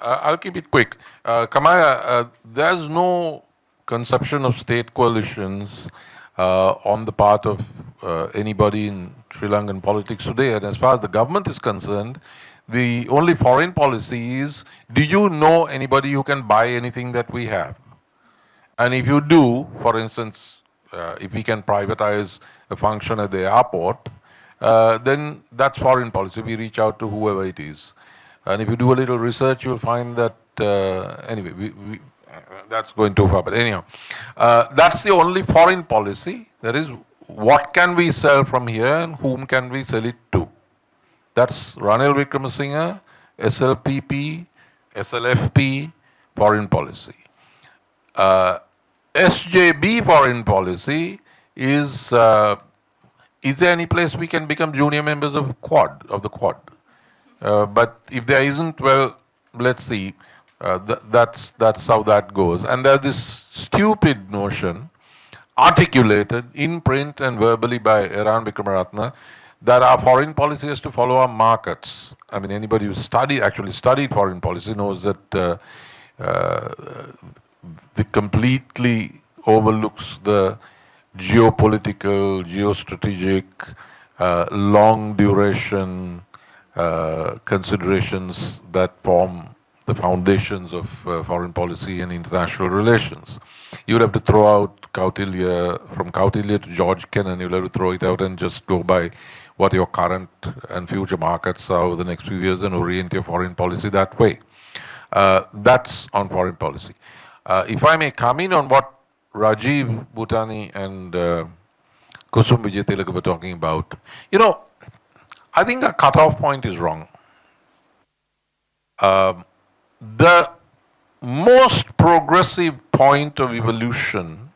I'll keep it quick. Kamaya, there's no conception of state coalitions on the part of anybody in Sri Lankan politics today. And as far as the government is concerned, the only foreign policy is, do you know anybody who can buy anything that we have? And if you do, for instance, if we can privatize a function at the airport, then that's foreign policy. We reach out to whoever it is. And if you do a little research, you'll find that, anyway, that's going too far. But anyhow, that's the only foreign policy. That is, what can we sell from here and whom can we sell it to? That's Ranil Wickremesinghe, SLPP, SLFP, foreign policy. SJB foreign policy is there any place we can become junior members of the Quad? But if there isn't, well, let's see. That's how that goes. And there's this stupid notion, articulated in print and verbally by Eran Wickremaratne, that our foreign policy has to follow our markets. I mean, anybody who actually studied foreign policy knows that it completely overlooks the geopolitical, geostrategic, long duration considerations that form the foundations of foreign policy and international relations. You would have to throw out Kautilya, from Kautilya to George Kennan, you'll have to throw it out and just go by what your current and future markets are over the next few years and orient your foreign policy that way. That's on foreign policy. If I may come in on what Rajiv Bhutani and Kusum Jayatilleka were talking about, you know, I think the cutoff point is wrong. The most progressive point of evolution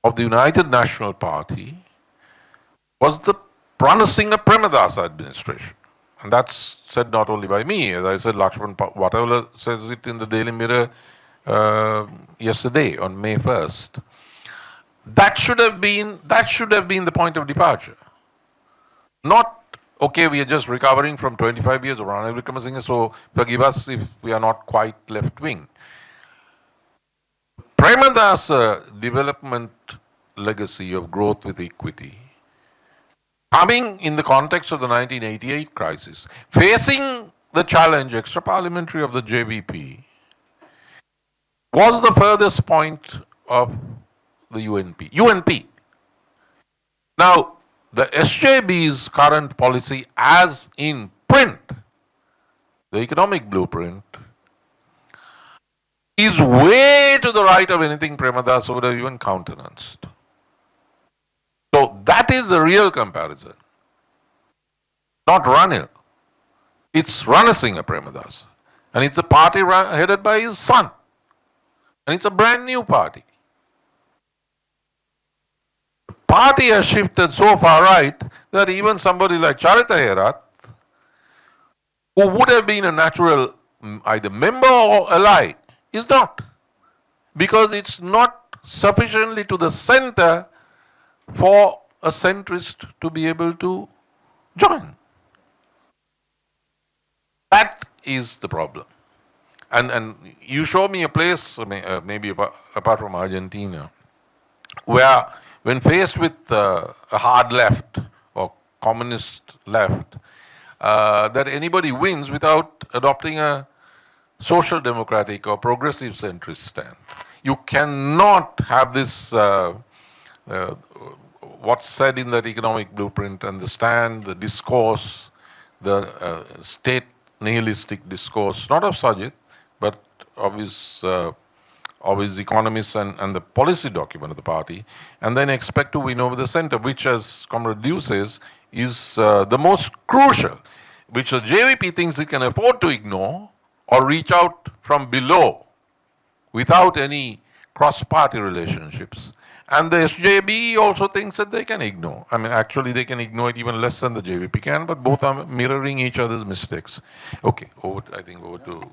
of the United National Party was the Ranasinghe Premadasa administration. And that's said not only by me, as I said, Lakshman Vatawala says it in the Daily Mirror yesterday on May 1st. That should have been the point of departure. Not, okay, we are just recovering from 25 years of Ranil Wickremesinghe, so forgive us if we are not quite left-wing. Premadasa development legacy of growth with equity, coming in the context of the 1988 crisis, facing the challenge extra-parliamentary of the JVP, was the furthest point of the UNP. Now, the SJB's current policy, as in print, the economic blueprint, is way to the right of anything Premadasa would have even countenanced. So that is the real comparison. Not Ranil. It's Ranasinghe Premadasa. And it's a party headed by his son. And it's a brand new party. The party has shifted so far right that even somebody like Charita Herath, who would have been a natural either member or ally, is not. Because it's not sufficiently to the center for a centrist to be able to join. That is the problem. And you show me a place, maybe apart from Argentina, where when faced with a hard left or communist left, that anybody wins without adopting a social democratic or progressive centrist stand. You cannot have this, what's said in that economic blueprint and the stand, the discourse, the state nihilistic discourse, not of Sajid, but of his economists and the policy document of the party, and then expect to win over the center, which, as Comrade Dew says, is the most crucial, which the JVP thinks it can afford to ignore or reach out from below without any cross-party relationships. And the SJB also thinks that they can ignore. I mean, actually, they can ignore it even less than the JVP can, but both are mirroring each other's mistakes. Okay, over to